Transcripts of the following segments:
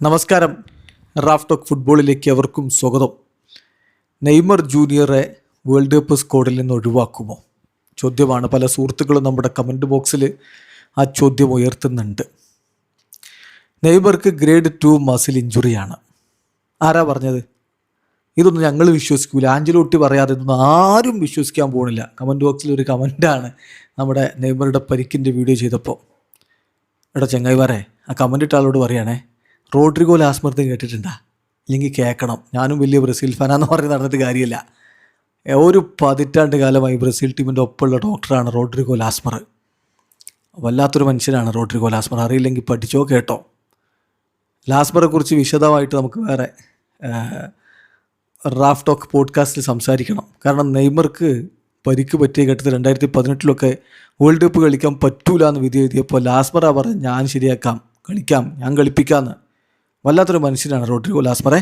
നമസ്കാരം. Raf talk ഫുട്ബോളിലേക്ക് അവർക്കും സ്വാഗതം. നെയ്മർ ജൂനിയറെ വേൾഡ് കപ്പ് സ്ക്വാഡിൽ നിന്ന് ഒഴിവാക്കുമോ ചോദ്യമാണ്. പല സുഹൃത്തുക്കളും നമ്മുടെ കമൻറ്റ് ബോക്സിൽ ആ ചോദ്യം ഉയർത്തുന്നുണ്ട്. നെയ്മർക്ക് ഗ്രേഡ് 2 മസിൽ ഇഞ്ചുറിയാണ്. ആരാ പറഞ്ഞത്? ഇതൊന്നും ഞങ്ങൾ വിശ്വസിക്കൂല. ആഞ്ചലോട്ടി പറയാതെ ഇതൊന്നും ആരും വിശ്വസിക്കാൻ പോകുന്നില്ല. കമൻറ്റ് ബോക്സിൽ ഒരു കമൻറ്റാണ് നമ്മുടെ നെയ്മറുടെ പരിക്കിൻ്റെ വീഡിയോ ചെയ്തപ്പോൾ. എടാ ചങ്ങായിമാരെ, ആ കമൻറ്റ് ഇട്ട ആളോട് പറയുകയാണേ, റോഡ്രിഗോ ലാസ്മർന്ന് കേട്ടിട്ടുണ്ടാ? ഇല്ലെങ്കിൽ കേൾക്കണം. ഞാനും വലിയ ബ്രസീൽ ഫാനാന്ന് പറഞ്ഞ് നടന്നിട്ട് കാര്യമില്ല. ഒരു 10 കാലമായി ബ്രസീൽ ടീമിൻ്റെ ഒപ്പമുള്ള ഡോക്ടറാണ് റോഡ്രിഗോ ലാസ്മർ. വല്ലാത്തൊരു മനുഷ്യനാണ് റോഡ്രിഗോ ലാസ്മർ. അറിയില്ലെങ്കിൽ പഠിച്ചോ കേട്ടോ. ലാസ്മറെ കുറിച്ച് വിശദമായിട്ട് നമുക്ക് വേറെ റാഫ് ടോക്ക് പോഡ്കാസ്റ്റിൽ സംസാരിക്കണം. കാരണം നെയ്മർക്ക് പരിക്ക് പറ്റിയ ഘട്ടത്തിൽ 2018 വേൾഡ് കപ്പ് കളിക്കാൻ പറ്റൂല എന്ന് വിധി എഴുതിയപ്പോൾ ലാസ്മറ പറഞ്ഞ് ഞാൻ ശരിയാക്കാം, കളിക്കാം, ഞാൻ കളിപ്പിക്കാമെന്ന്. വല്ലാത്തൊരു മനുഷ്യനാണ് റോഡ്രിഗോ ലാസ്മറെ.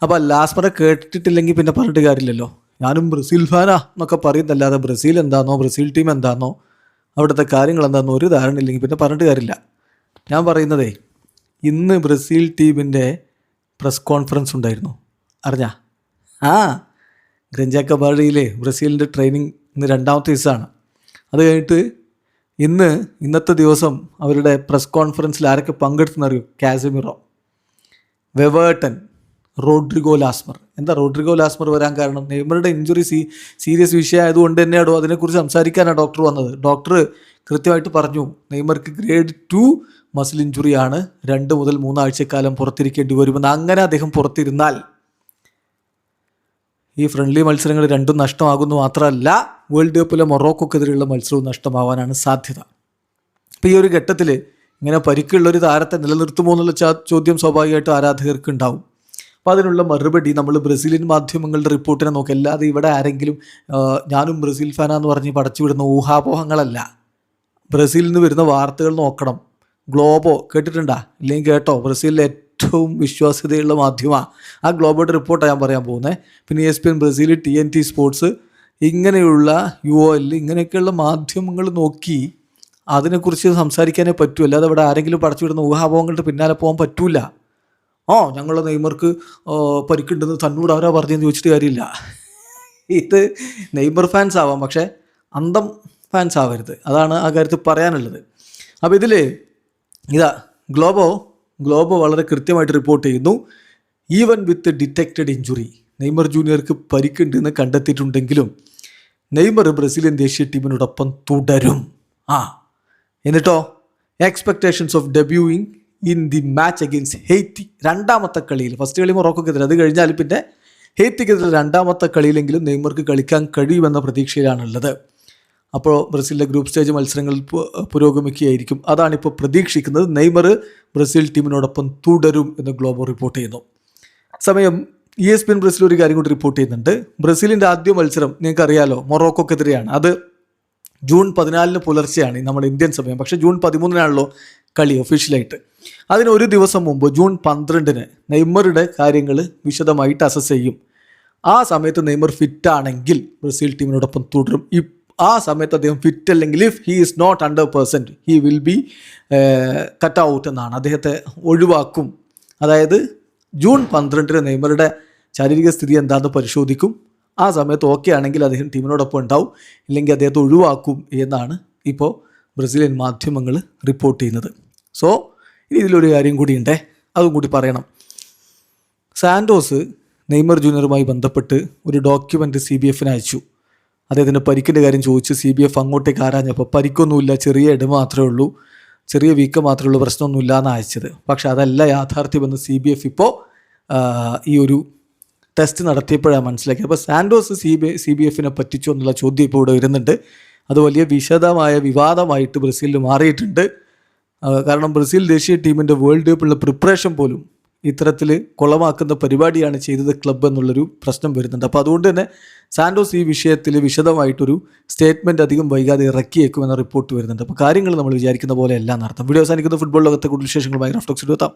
അപ്പോൾ ലാസ്മറെ കേട്ടിട്ടില്ലെങ്കിൽ പിന്നെ പറഞ്ഞിട്ട് കാര്യമില്ലല്ലോ. ഞാനും ബ്രസീൽ ഫാനാ എന്നൊക്കെ പറയുന്നതല്ലാതെ ബ്രസീൽ എന്താണെന്നോ ബ്രസീൽ ടീം എന്താണെന്നോ അവിടുത്തെ കാര്യങ്ങൾ എന്താണെന്നോ ഒരു ധാരണ ഇല്ലെങ്കിൽ പിന്നെ പറഞ്ഞിട്ട് കാര്യമില്ല. ഞാൻ പറയുന്നതേ, ഇന്ന് ബ്രസീൽ ടീമിൻ്റെ പ്രസ് കോൺഫറൻസ് ഉണ്ടായിരുന്നു. അറിഞ്ഞാ? ഗ്രഞ്ചാക്കബാഡിയിൽ ബ്രസീലിൻ്റെ ട്രെയിനിങ് ഇന്ന് 2ാമത്തെ ദിവസമാണ്. അത് കഴിഞ്ഞിട്ട് ഇന്നത്തെ ദിവസം അവരുടെ പ്രസ് കോൺഫറൻസിൽ ആരൊക്കെ പങ്കെടുത്തെന്നറിയോ? Casemiro, Weverton, Rodrigo Lasmar. എന്താ റോഡ്രിഗോ ലാസ്മർ വരാൻ കാരണം? നെയ്മറുടെ ഇഞ്ചുറി സീരിയസ് വിഷയമായതുകൊണ്ട് തന്നെയാണോ അതിനെക്കുറിച്ച് സംസാരിക്കാനാണ് ഡോക്ടർ വന്നത്. ഡോക്ടർ കൃത്യമായിട്ട് പറഞ്ഞു, നെയ്മർക്ക് ഗ്രേഡ് 2 മസിൽ ഇഞ്ചുറിയാണ്, 2 മുതൽ 3 ആഴ്ചക്കാലം പുറത്തിരിക്കേണ്ടി വരുമെന്ന്. അങ്ങനെ അദ്ദേഹം പുറത്തിരുന്നാൽ ഈ ഫ്രണ്ട്ലി മത്സരങ്ങൾ രണ്ടും നഷ്ടമാകുന്നു മാത്രമല്ല, വേൾഡ് കപ്പിലെ മൊറോക്കോക്കെതിരെയുള്ള മത്സരവും നഷ്ടമാവാനാണ് സാധ്യത. അപ്പോൾ ഈ ഒരു ഘട്ടത്തിൽ ഇങ്ങനെ പരിക്കുള്ളൊരു താരത്തെ നിലനിർത്തുമോ എന്നുള്ള ചോദ്യം സ്വാഭാവികമായിട്ടും ആരാധകർക്ക് ഉണ്ടാവും. അപ്പോൾ അതിനുള്ള മറുപടി നമ്മൾ ബ്രസീലിയൻ മാധ്യമങ്ങളുടെ റിപ്പോർട്ടിനെ നോക്കി. അല്ലാതെ ഇവിടെ ആരെങ്കിലും ഞാനും ബ്രസീൽ ഫാനാന്ന് പറഞ്ഞ് പടച്ചുവിടുന്ന ഊഹാപോഹങ്ങളല്ല. ബ്രസീലിൽ നിന്ന് വരുന്ന വാർത്തകൾ നോക്കണം. ഗ്ലോബോ കേട്ടിട്ടുണ്ടാ? ഇല്ലെങ്കിൽ കേട്ടോ. ബ്രസീലിലെ ഏറ്റവും വിശ്വാസ്യതയുള്ള മാധ്യമമാണ് ആ ഗ്ലോബോയുടെ റിപ്പോർട്ടാണ് ഞാൻ പറയാൻ പോകുന്നത്. പിന്നെ ESPN ബ്രസീൽ, TNT സ്പോർട്സ്, ഇങ്ങനെയുള്ള UOL, ഇങ്ങനെയൊക്കെയുള്ള മാധ്യമങ്ങൾ നോക്കി അതിനെക്കുറിച്ച് സംസാരിക്കാനേ പറ്റൂ. അല്ലാതെ ഇവിടെ ആരെങ്കിലും പടച്ചുവിടുന്ന ഊഹാപോഹങ്ങളുടെ പിന്നാലെ പോകാൻ പറ്റൂല. ഞങ്ങളുടെ നെയ്മർക്ക് പരിക്കുണ്ടെന്ന് തന്നോട് ആരാ പറഞ്ഞതെന്ന് ചോദിച്ചിട്ട് കാര്യമില്ല. ഇത് നെയ്മർ ഫാൻസ് ആവാം, പക്ഷേ അന്തം ഫാൻസ് ആവരുത്. അതാണ് ആ കാര്യത്തിൽ പറയാനുള്ളത്. അപ്പോൾ ഇതിൽ ഇതാ ഗ്ലോബോ വളരെ കൃത്യമായിട്ട് റിപ്പോർട്ട് ചെയ്യുന്നു. Even with detected injury, Neymar ജൂനിയർക്ക് പരിക്കുണ്ടെന്ന് കണ്ടെത്തിയിട്ടുണ്ടെങ്കിലും നെയ്മർ ബ്രസീലിയൻ ദേശീയ ടീമിനോടൊപ്പം തുടരും. എന്നിട്ടോ expectations of debuting in the match against Haiti, 2ാമത്തെ കളിയിൽ. ഫസ്റ്റ് കളി മൊറോക്കോക്കെതിരെ, അത് കഴിഞ്ഞാൽ പിന്നെ ഹെയ്ത്തിക്കെതിരെ 2ാമത്തെ കളിയിലെങ്കിലും നെയ്മർക്ക് കളിക്കാൻ കഴിയുമെന്ന പ്രതീക്ഷയിലാണുള്ളത്. അപ്പോൾ ബ്രസീലിലെ ഗ്രൂപ്പ് സ്റ്റേജ് മത്സരങ്ങൾ പുരോഗമിക്കുകയായിരിക്കും. അതാണിപ്പോൾ പ്രതീക്ഷിക്കുന്നത്. നെയ്മർ ബ്രസീൽ ടീമിനോടൊപ്പം തുടരും എന്ന് ഗ്ലോബോ റിപ്പോർട്ട് ചെയ്യുന്നു. സമയം ESPN ബ്രസീൽ ഒരു കാര്യം കൂടി റിപ്പോർട്ട് ചെയ്യുന്നുണ്ട്. ബ്രസീലിൻ്റെ ആദ്യ മത്സരം നിങ്ങൾക്കറിയാലോ മൊറോക്കോക്കെതിരെയാണ്. അത് ജൂൺ 14 പുലർച്ചെയാണ് നമ്മുടെ ഇന്ത്യൻ സമയം. പക്ഷേ ജൂൺ 13 കളി ഒഫീഷ്യലായിട്ട്. അതിന് ഒരു ദിവസം മുമ്പ് ജൂൺ 12 നെയ്മറുടെ കാര്യങ്ങൾ വിശദമായിട്ട് അസസ് ചെയ്യും. ആ സമയത്ത് നെയ്മർ ഫിറ്റാണെങ്കിൽ ബ്രസീൽ ടീമിനോടൊപ്പം തുടരും. ആ സമയത്ത് അദ്ദേഹം ഫിറ്റ് അല്ലെങ്കിൽ if he is not 100% he will be cut out എന്നാണ്. അദ്ദേഹത്തെ ഒഴിവാക്കും. അതായത് ജൂൺ 12 നെയ്മറുടെ ശാരീരിക സ്ഥിതി എന്താണെന്ന് പരിശോധിക്കും. ആ സമയത്ത് ഓക്കെ ആണെങ്കിൽ അദ്ദേഹം ടീമിനോടൊപ്പം ഉണ്ടാവും, ഇല്ലെങ്കിൽ അദ്ദേഹത്തെ ഒഴിവാക്കും എന്നാണ് ഇപ്പോൾ ബ്രസീലിയൻ മാധ്യമങ്ങൾ റിപ്പോർട്ട് ചെയ്യുന്നത്. സോ ഇനി ഇതിലൊരു കാര്യം കൂടിയുണ്ടേ, അതും കൂടി പറയണം. സാൻഡോസ് നെയ്മർ ജൂനിയറുമായി ബന്ധപ്പെട്ട് ഒരു ഡോക്യുമെൻ്റ് CBFന് അയച്ചു. അദ്ദേഹത്തിൻ്റെ പരിക്കിൻ്റെ കാര്യം ചോദിച്ച് CBF അങ്ങോട്ടേക്ക് ആരാഞ്ഞപ്പോൾ പരിക്കൊന്നുമില്ല, ചെറിയ ഇട മാത്രമേ ഉള്ളൂ, ചെറിയ വീക്കം മാത്രമേ ഉള്ളൂ, പ്രശ്നമൊന്നുമില്ല എന്ന് അയച്ചത്. പക്ഷേ അതല്ല യാഥാർത്ഥ്യമെന്ന് CBF ഇപ്പോൾ ഈ ഒരു ടെസ്റ്റ് നടത്തിയപ്പോഴാണ് മനസ്സിലാക്കിയത്. അപ്പോൾ സാൻഡോസ് CBFനെ പറ്റിച്ചോ എന്നുള്ള ചോദ്യം ഇപ്പോൾ ഇവിടെ വരുന്നുണ്ട്. അത് വലിയ വിശദമായ വിവാദമായിട്ട് ബ്രസീലിൽ മാറിയിട്ടുണ്ട്. കാരണം ബ്രസീൽ ദേശീയ ടീമിൻ്റെ വേൾഡ് കപ്പിലുള്ള പ്രിപ്പറേഷൻ പോലും ഇത്തരത്തിൽ കുളമാക്കുന്ന പരിപാടിയാണ് ചെയ്തത് ക്ലബ്ബ് എന്നുള്ളൊരു പ്രശ്നം വരുന്നുണ്ട്. അപ്പോൾ അതുകൊണ്ട് തന്നെ സാൻഡോസ് ഈ വിഷയത്തിൽ വിശദമായിട്ടൊരു സ്റ്റേറ്റ്മെൻറ്റ് അധികം വൈകാതെ ഇറക്കിയേക്കുമെന്ന റിപ്പോർട്ട് വരുന്നുണ്ട്. അപ്പോൾ കാര്യങ്ങൾ നമ്മൾ വിചാരിക്കുന്ന പോലെ എല്ലാം നടത്താം. വീഡിയോ അവസാനിക്കുന്ന ഫുട്ബോൾ ലോകത്തെ കൂടുതൽ വിശേഷങ്ങളുമായി റാഫ് ടോക്സിൽ എത്താം.